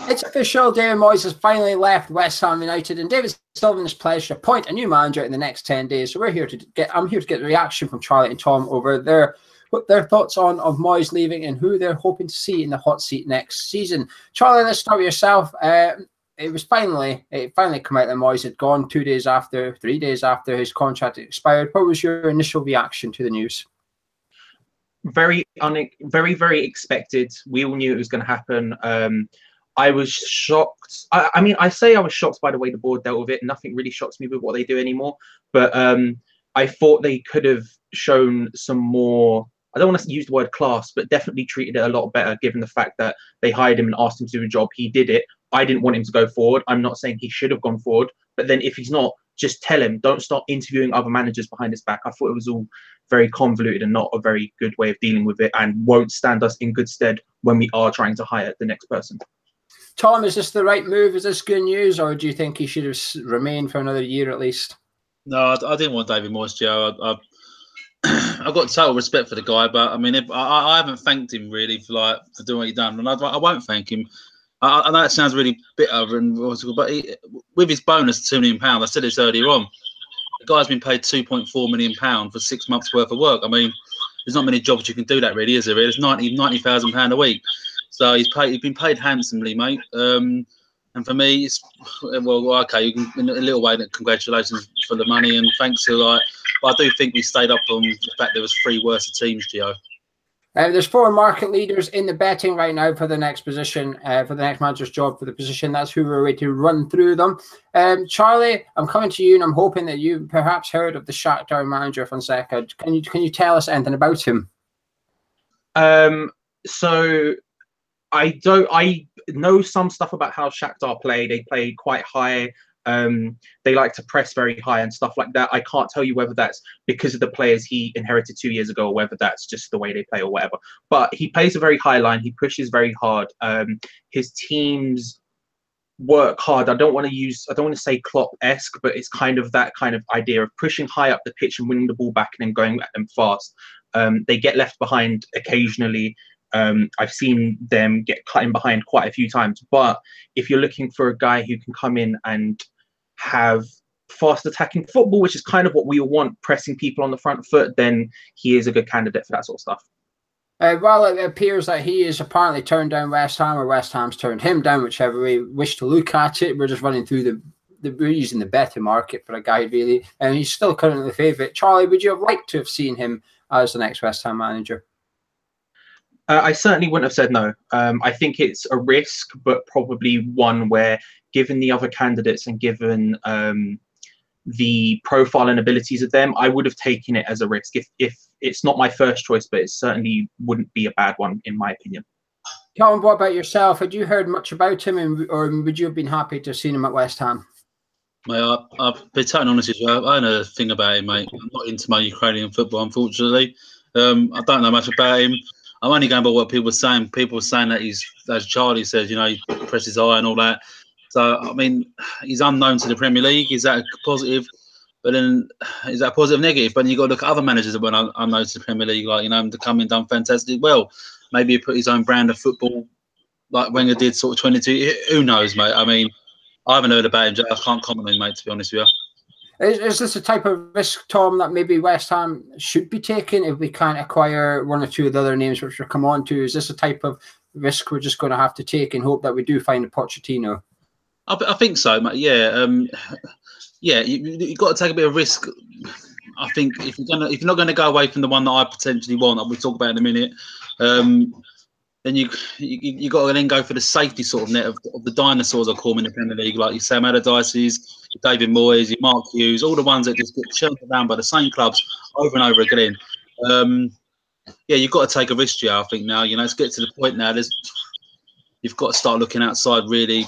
It's official. David Moyes has finally left West Ham United, and David Sylvan has pledged to appoint a new manager in the next 10 days. So I'm here to get the reaction from Charlie and Tom over their thoughts on Moyes leaving and who they're hoping to see in the hot seat next season. Charlie, let's start with yourself. It finally come out that Moyes had gone 3 days after his contract expired. What was your initial reaction to the news? Very, very expected. We all knew it was going to happen. I was shocked. I mean, I say I was shocked by the way the board dealt with it. Nothing really shocks me with what they do anymore. But I thought they could have shown some more, I don't want to use the word class, but definitely treated it a lot better given the fact that they hired him and asked him to do a job. He did it. I didn't want him to go forward. I'm not saying he should have gone forward. But then if he's not, just tell him. Don't start interviewing other managers behind his back. I thought it was all very convoluted and not a very good way of dealing with it, and won't stand us in good stead when we are trying to hire the next person. Tom, is this the right move? Is this good news, or do you think he should have remained for another year at least? No, I didn't want David Moyes, Joe. I've got total respect for the guy, but I mean, I haven't thanked him really for doing what he's done, and I won't thank him. I know it sounds really bitter, but with his bonus, £2 million, I said this earlier on, the guy's been paid £2.4 million for 6 months' worth of work. I mean, there's not many jobs you can do that, really, is there? It's £90,000 a week. So he's been paid handsomely, mate. And for me, it's okay. You can, in a little way, congratulations for the money and thanks to but I do think we stayed up on the fact there was 3 worse teams, Gio. There's 4 market leaders in the betting right now for the next position, for the next manager's job for the position. That's who we're ready to run through them. Charlie, I'm coming to you, and I'm hoping that you perhaps heard of the Shakhtar manager Fonseca. Can you tell us anything about him? So I know some stuff about how Shakhtar play. They play quite high. They like to press very high and stuff like that. I can't tell you whether that's because of the players he inherited 2 years ago or whether that's just the way they play or whatever. But he plays a very high line. He pushes very hard. His teams work hard. I don't want to say Klopp-esque, but it's kind of that kind of idea of pushing high up the pitch and winning the ball back and then going at them fast. They get left behind occasionally. I've seen them get cut in behind quite a few times. But if you're looking for a guy who can come in and have fast attacking football, which is kind of what we all want, pressing people on the front foot, then he is a good candidate for that sort of stuff. Well, it appears that he is apparently turned down West Ham, or West Ham's turned him down, whichever way we wish to look at it. We're just running through we're using the better market for a guy, really, and he's still currently the favourite. Charlie, would you have liked to have seen him as the next West Ham manager? I certainly wouldn't have said no. I think it's a risk, but probably one where, given the other candidates and given the profile and abilities of them, I would have taken it as a risk. If it's not my first choice, but it certainly wouldn't be a bad one, in my opinion. Tom, what about yourself? Had you heard much about him, or would you have been happy to have seen him at West Ham? Mate, I'll be totally honest with you. I don't know a thing about him, mate. I'm not into my Ukrainian football, unfortunately. I don't know much about him. I'm only going by what people were saying. People were saying that he's, as Charlie says, he presses high and all that. So, I mean, he's unknown to the Premier League. Is that a positive? But then, is that a positive, negative? But then you've got to look at other managers that were unknown to the Premier League, like, to come in, done fantastic well. Maybe he put his own brand of football, like Wenger did, sort of 22. Who knows, mate? I mean, I haven't heard about him. I can't comment on him, mate, to be honest with you. Is this a type of risk, Tom, that maybe West Ham should be taking if we can't acquire one or two of the other names which we'll come on to? Is this a type of risk we're just going to have to take and hope that we do find a Pochettino? I think so, mate. Yeah, you've got to take a bit of risk. I think if you're not going to go away from the one that I potentially want, that we'll talk about in a minute, then you got to then go for the safety sort of net of the dinosaurs, I call them in the Premier League, like your Sam Allardyce's, your David Moyes, your Mark Hughes, all the ones that just get churned around by the same clubs over and over again. You've got to take a risk, I think now. It's get to the point now. You've got to start looking outside really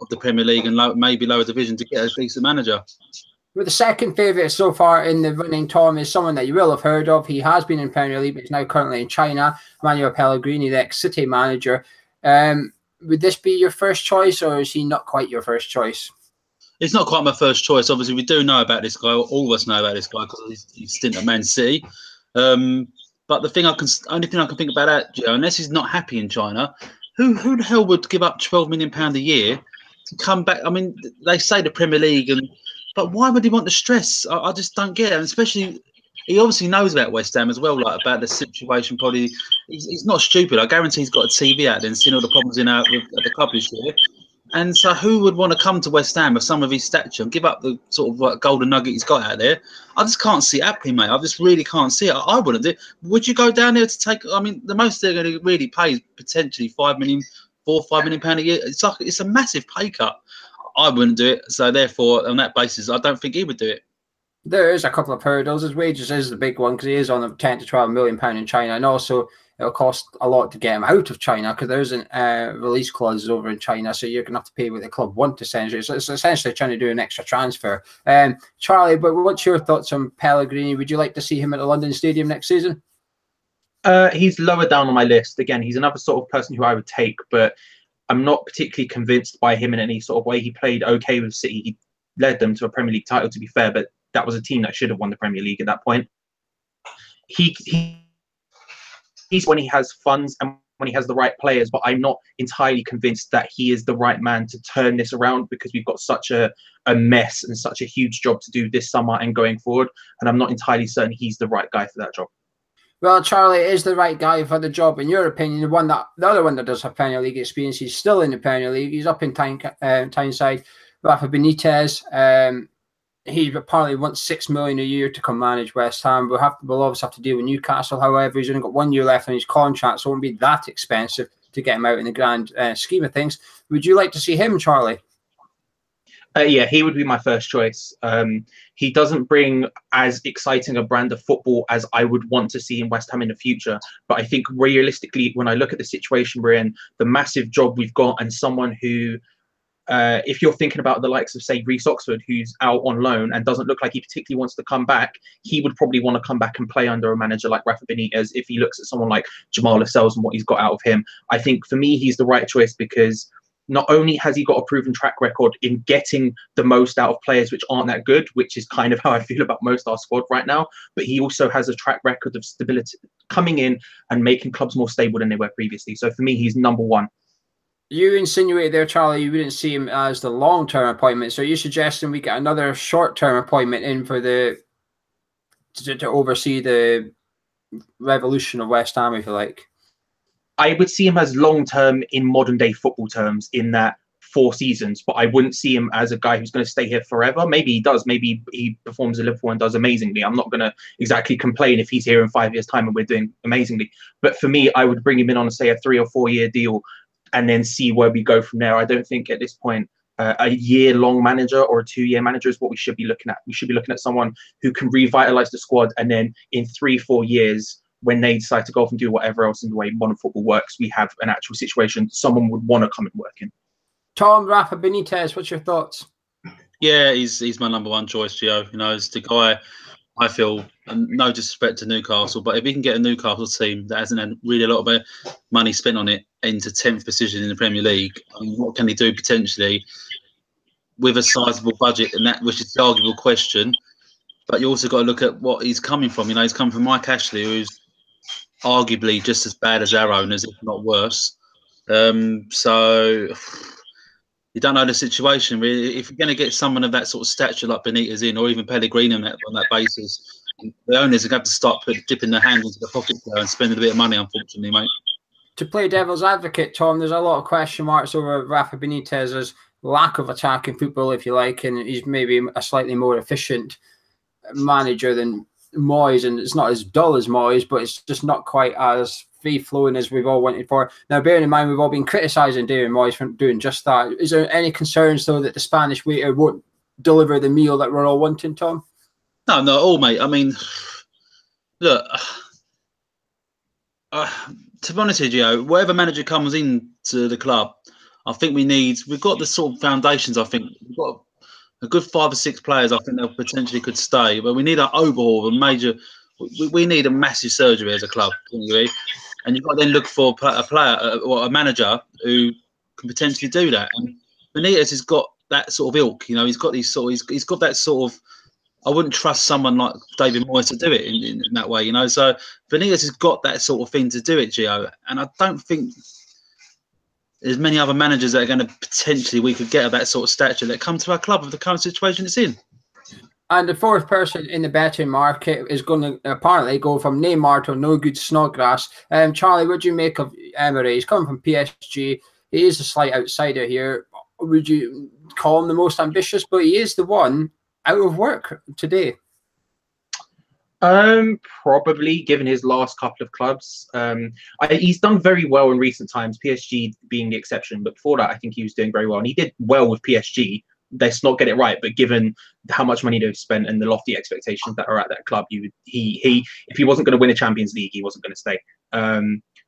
of the Premier League and maybe lower division to get a decent manager. Well, the second favourite so far in the running, Tom, is someone that you will have heard of. He has been in Premier League, but he's now currently in China. Pellegrini, the ex-City manager. Would this be your first choice, or is he not quite your first choice? It's not quite my first choice. Obviously, we do know about this guy. All of us know about this guy because he's stint at Man City. But the only thing I can think about that, unless he's not happy in China, who the hell would give up £12 million a year to come back? I mean, they say the Premier League, but why would he want the stress? I just don't get it. And especially, he obviously knows about West Ham as well, like about the situation. Probably, he's not stupid. I guarantee he's got a TV out there and seen all the problems at the club this year. And so, who would want to come to West Ham with some of his stature and give up the sort of like golden nugget he's got out there? I just can't see it happening, mate. I just really can't see it. I wouldn't do it. Would you go down there to take? I mean, the most they're going to really pay is potentially £5 million, £4 5 million a year. It's a massive pay cut. I wouldn't do it. So therefore, on that basis, I don't think he would do it. There is a couple of hurdles. His wages is the big one because he is on a £10 to £12 million in China, and also it'll cost a lot to get him out of China because there isn't release clauses over in China, so you're going to have to pay what the club want essentially. So it's essentially trying to do an extra transfer. Charlie, but what's your thoughts on Pellegrini? Would you like to see him at the London Stadium next season? He's lower down on my list. Again, he's another sort of person who I would take, but I'm not particularly convinced by him in any sort of way. He played okay with City. He led them to a Premier League title, to be fair, but that was a team that should have won the Premier League at that point. He's when he has funds and when he has the right players, but I'm not entirely convinced that he is the right man to turn this around because we've got such a mess and such a huge job to do this summer and going forward. And I'm not entirely certain he's the right guy for that job. Well, Charlie is the right guy for the job, in your opinion. The other one that does have Premier League experience, he's still in the Premier League. He's up in Tyneside. Rafa Benitez. He apparently wants $6 million a year to come manage West Ham. We'll obviously have to deal with Newcastle. However, he's only got 1 year left on his contract, so it won't be that expensive to get him out in the grand scheme of things. Would you like to see him, Charlie? Yeah, he would be my first choice. He doesn't bring as exciting a brand of football as I would want to see in West Ham in the future. But I think realistically, when I look at the situation we're in, the massive job we've got, and someone who, if you're thinking about the likes of, say, Reece Oxford, who's out on loan and doesn't look like he particularly wants to come back, he would probably want to come back and play under a manager like Rafa Benitez if he looks at someone like Jamal Lascelles and what he's got out of him. I think for me, he's the right choice because not only has he got a proven track record in getting the most out of players which aren't that good, which is kind of how I feel about most of our squad right now, but he also has a track record of stability, coming in and making clubs more stable than they were previously. So for me, he's number one. You insinuated there, Charlie, you wouldn't see him as the long-term appointment. So you're suggesting we get another short-term appointment in for to oversee the revolution of West Ham, if you like? I would see him as long-term in modern-day football terms, in that 4 seasons, but I wouldn't see him as a guy who's going to stay here forever. Maybe he does. Maybe he performs at Liverpool and does amazingly. I'm not going to exactly complain if he's here in 5 years' time and we're doing amazingly. But for me, I would bring him in on, say, a 3 or 4 year deal and then see where we go from there. I don't think at this point a year-long manager or a 2-year manager is what we should be looking at. We should be looking at someone who can revitalize the squad, and then in 3-4 years, when they decide to go off and do whatever else in the way modern football works, we have an actual situation someone would want to come and work in. Tom, Rafa Benitez, what's your thoughts? Yeah, he's my number one choice, Gio. You know, it's the guy I feel, and no disrespect to Newcastle, but if he can get a Newcastle team that hasn't had really a lot of money spent on it into 10th position in the Premier League, I mean, what can he do potentially with a sizable budget, and that, which is the arguable question. But you also got to look at what he's coming from. You know, he's coming from Mike Ashley, who's arguably just as bad as our owners, if not worse. So you don't know the situation really. If you're going to get someone of that sort of stature like Benitez in, or even Pellegrini on that basis, the owners are going to have to start dipping their hand into the pocket there and spending a bit of money, unfortunately, mate. To play devil's advocate, Tom, there's a lot of question marks over Rafa Benitez's lack of attacking football, if you like, and he's maybe a slightly more efficient manager than Moyes, and it's not as dull as Moyes, but it's just not quite as free-flowing as we've all wanted for. Now, bearing in mind, we've all been criticising David Moyes for doing just that. Is there any concerns, though, that the Spanish waiter won't deliver the meal that we're all wanting, Tom? No, not at all, mate. I mean, look, to be honest with you, whatever manager comes into the club, I think we've got the sort of foundations. I think we've got a good 5 or 6 players. I think they potentially could stay, but we need an overhaul, a major. We need a massive surgery as a club, don't you agree? And you've got to then look for a player or a manager who can potentially do that. And Benitez has got that sort of ilk, you know. He's got these sort of, he's got that sort of. I wouldn't trust someone like David Moyes to do it in that way, you know. So Benitez has got that sort of thing to do it, Gio. And I don't think there's many other managers that are going to potentially we could get of that sort of stature that come to our club of the current situation it's in. And the fourth person in the betting market is going to apparently go from Neymar to no good Snodgrass. Charlie, what do you make of Emery? He's coming from PSG. He is a slight outsider here. Would you call him the most ambitious? But he is the one out of work today. Probably, given his last couple of clubs. He's done very well in recent times, PSG being the exception. But before that, I think he was doing very well. And he did well with PSG. Let's not get it right, but given how much money they've spent and the lofty expectations that are at that club, if he wasn't going to win a Champions League, he wasn't going to stay.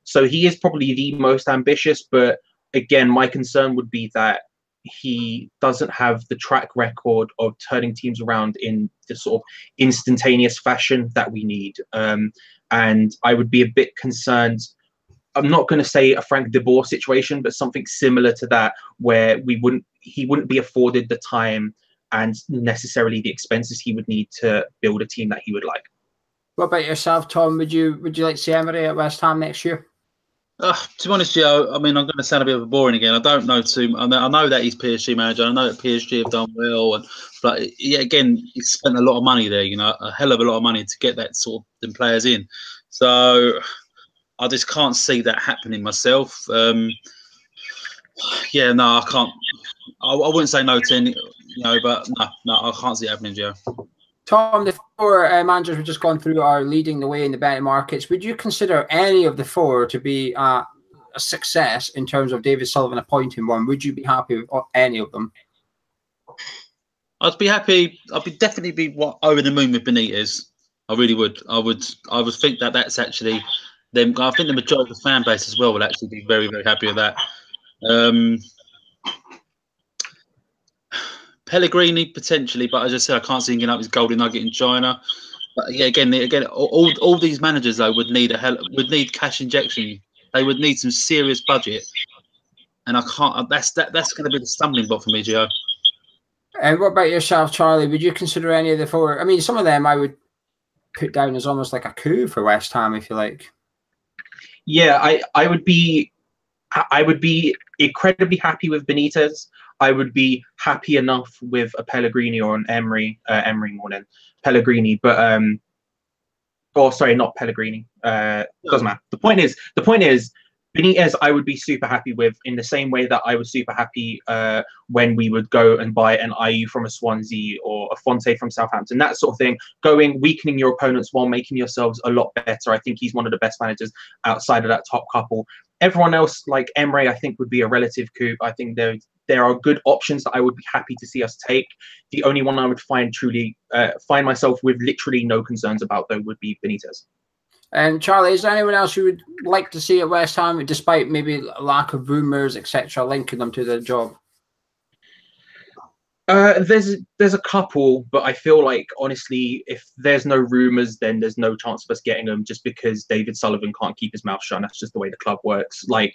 So he is probably the most ambitious. But again, my concern would be that he doesn't have the track record of turning teams around in the sort of instantaneous fashion that we need. And I would be a bit concerned. I'm not going to say a Frank de Boer situation, but something similar to that, where he wouldn't be afforded the time and necessarily the expenses he would need to build a team that he would like. What about yourself, Tom? Would you like to see Emery at West Ham next year? To be honest, Joe, I mean, I'm going to sound a bit of a boring again. I don't know too. I know that he's PSG manager. I know that PSG have done well, but yeah, again, he's spent a lot of money there. You know, a hell of a lot of money to get that sort of them players in. So I just can't see that happening myself. Yeah, no, I can't. I wouldn't say no to any, but no, I can't see it happening, Joe. Tom, the four managers we've just gone through are leading the way in the betting markets. Would you consider any of the four to be a success in terms of David Sullivan appointing one? Would you be happy with any of them? I'd be happy. I'd definitely be over the moon with Benitez. I really would. I would think that that's actually them. I think the majority of the fan base as well will actually be very, very happy with that. Pellegrini potentially, but as I said, I can't see him getting up his golden nugget in China. But yeah, again, all these managers though would need cash injection. They would need some serious budget, and I can't. That's going to be the stumbling block for me, Gio. And what about yourself, Charlie? Would you consider any of the four? I mean, some of them I would put down as almost like a coup for West Ham, if you like. Yeah, I would be incredibly happy with Benitez. I would be happy enough with a Pellegrini or an Emery more than Pellegrini, but sorry, not Pellegrini. Doesn't matter. The point is, Benitez, I would be super happy with in the same way that I was super happy when we would go and buy an IU from a Swansea or a Fonseca from Southampton, that sort of thing. Weakening your opponents while making yourselves a lot better. I think he's one of the best managers outside of that top couple. Everyone else, like Emery, I think would be a relative coup. I think there are good options that I would be happy to see us take. The only one I would find myself with literally no concerns about, though, would be Benitez. And Charlie, is there anyone else you would like to see at West Ham, despite maybe lack of rumours, etc., linking them to the job? There's a couple, but I feel like, honestly, if there's no rumours, then there's no chance of us getting them, just because David Sullivan can't keep his mouth shut. And that's just the way the club works. Like,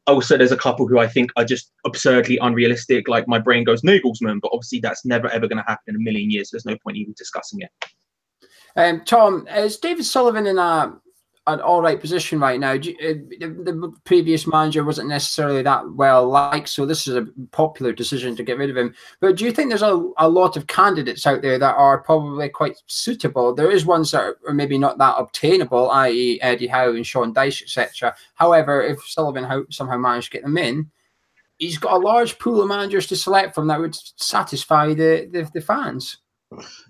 also, there's a couple who I think are just absurdly unrealistic. Like, my brain goes Nagelsmann, but obviously that's never, ever going to happen in a million years. There's no point even discussing it. Tom, is David Sullivan in an all right position right now? The previous manager wasn't necessarily that well liked, so this is a popular decision to get rid of him. But do you think there's a lot of candidates out there that are probably quite suitable? There is ones that are maybe not that obtainable, i.e. Eddie Howe and Sean Dyche, etc. However, if Sullivan somehow managed to get them in, he's got a large pool of managers to select from that would satisfy the fans.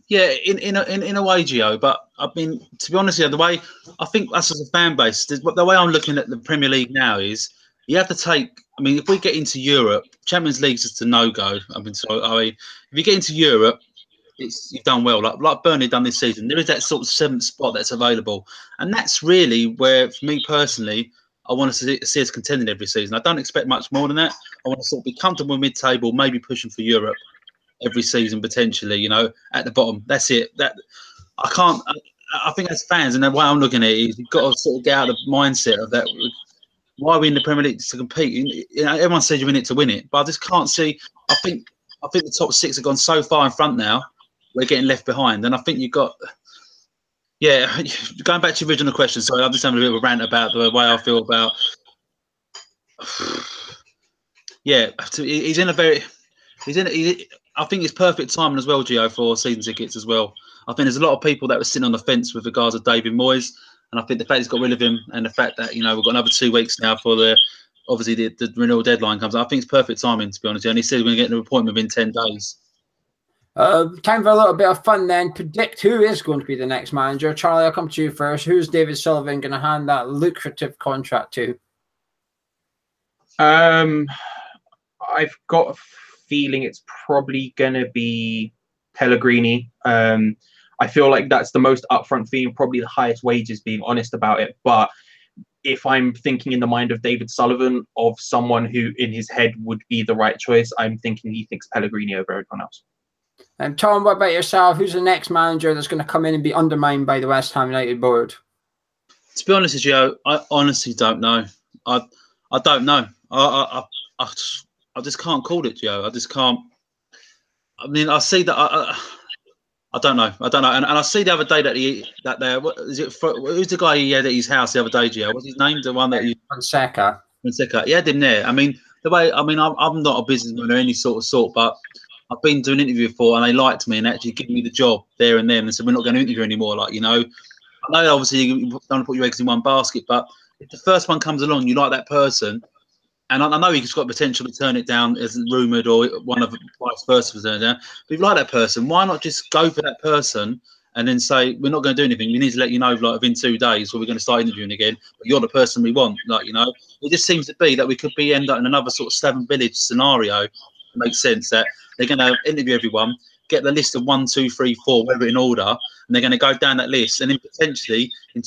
Yeah, in a way, Gio. But I mean, to be honest, the way I think us as a fan base, the way I'm looking at the Premier League now is you have to take. I mean, if we get into Europe, Champions League's just a no-go. I mean, if you get into Europe, you've done well. Like Burnley done this season. There is that sort of 7th spot that's available, and that's really where, for me personally, I want to see us contending every season. I don't expect much more than that. I want to sort of be comfortable mid-table, maybe pushing for Europe every season potentially, at the bottom. That's it. I can't. I think as fans, and the way I'm looking at it is, you've got to sort of get out of the mindset of that. Why are we in the Premier League to compete? Everyone says you're in it to win it, but I just can't see. I think the top 6 have gone so far in front now. We're getting left behind, and I think you've got. Yeah, going back to your original question. Sorry, I'm just having a bit of a rant about the way I feel about. yeah, he's in a very, I think it's perfect timing as well, Gio, for season tickets as well. I think there's a lot of people that were sitting on the fence with regards to David Moyes, and I think the fact he's got rid of him, and the fact that we've got another 2 weeks now for the renewal deadline comes. I think it's perfect timing, to be honest. And he said we're going to get an appointment within 10 days. Time for a little bit of fun then. Predict who is going to be the next manager. Charlie, I'll come to you first. Who's David Sullivan going to hand that lucrative contract to? I've got a feeling it's probably going to be Pellegrini. I feel like that's the most upfront fee and probably the highest wages, being honest about it. But if I'm thinking in the mind of David Sullivan, of someone who in his head would be the right choice, I'm thinking he thinks Pellegrini over everyone else. And Tom, what about yourself? Who's the next manager that's going to come in and be undermined by the West Ham United board? To be honest with you, I honestly don't know. I don't know. I just can't call it, Gio. I just can't. I mean, I see that. I don't know. And I see the other day that what is it? Who's the guy he had at his house the other day, Gio? What's his name? The one that Fonseca. He had him there. I mean, I'm not a businessman or any sort, but I've been to an interview before and they liked me and actually gave me the job there and then and said, we're not going to interview anymore. I know obviously you don't want to put your eggs in one basket, but if the first one comes along, you like that person, and I know he's got potential to turn it down as rumoured or one of vice versa was turned down, but if you like that person, why not just go for that person and then say, we're not going to do anything. We need to let you know within 2 days or we're going to start interviewing again, but you're the person we want. It just seems to be that we could end up in another sort of Seven Village scenario. It makes sense that they're going to interview everyone, get the list of 1, 2, 3, 4, whatever in order, and they're going to go down that list. And then potentially in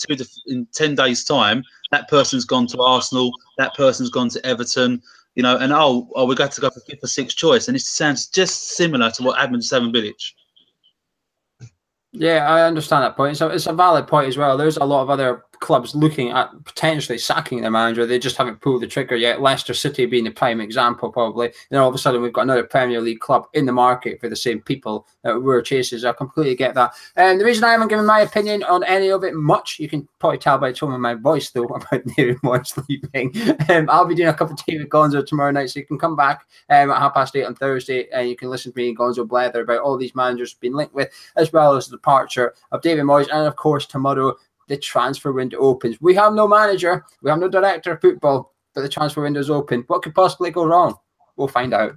10 days' time, that person's gone to Arsenal, that person's gone to Everton, and we got to go for 5th or 6th choice. And it sounds just similar to what happened to Seven Village. Yeah, I understand that point. So it's a valid point as well. There's a lot of other clubs looking at potentially sacking their manager. They just haven't pulled the trigger yet. Leicester City being the prime example, probably. All of a sudden, we've got another Premier League club in the market for the same people that we're chasing. I completely get that. And the reason I haven't given my opinion on any of it much, you can probably tell by the tone of my voice, though, about David Moyes leaving. I'll be doing a cup of tea with Gonzo tomorrow night, so you can come back at 8:30 on Thursday, and you can listen to me and Gonzo blather about all these managers being linked with, as well as the departure of David Moyes, and of course tomorrow the transfer window opens. We have no manager, we have no director of football, but the transfer window is open. What could possibly go wrong? We'll find out.